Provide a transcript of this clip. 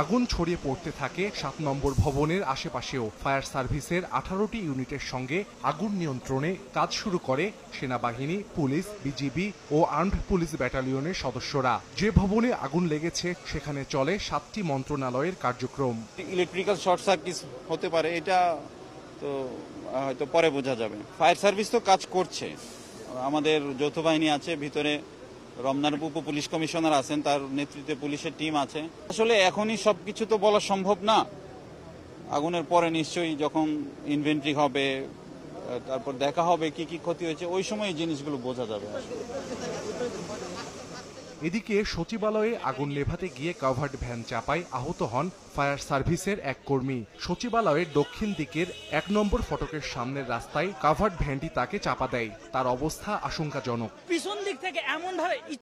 আগুন ছড়িয়ে পড়তে থাকে 7 নম্বর ভবনের আশেপাশেও। ফায়ার সার্ভিসের 18টি ইউনিটের সঙ্গে আগুন নিয়ন্ত্রণে কাজ শুরু করে সেনাবাহিনী, পুলিশ, বিজিবি ও আর্মড পুলিশ ব্যাটালিয়নের সদস্যরা। যে ভবনে আগুন লেগেছে সেখানে চলে 7টি মন্ত্রণালয়ের কার্যক্রম। ইলেকট্রিক্যাল শর্ট সার্কিট হতে পারে, এটা তো হয়তো পরে বোঝা যাবে। ফায়ার সার্ভিস তো কাজ করছে, আমাদের যৌথ বাহিনী আছে ভিতরে, রমনার উপ পুলিশ কমিশনার আছেন, তার নেতৃত্বে পুলিশের টিম আছে। আসলে এখনই সবকিছু তো বলা সম্ভব না, আগুনের পরে নিশ্চয়ই যখন ইনভেন্টরি হবে, তারপর দেখা হবে কি কি ক্ষতি হয়েছে, ওই সময় এই জিনিসগুলো বোঝা যাবে। এদিকে সচিবালয়ে আগুন নেভাতে গিয়ে কাভার্ড ভ্যান চাপায় আহত হন ফায়ার সার্ভিসের এক কর্মী। সচিবালয়ের দক্ষিণ দিকের 1 নম্বর ফটকের সামনের রাস্তায় কাভার্ড ভ্যানটি তাকে চাপা দেয়। তার অবস্থা আশঙ্কাজনক। পিছন দিক থেকে এমন ভাবে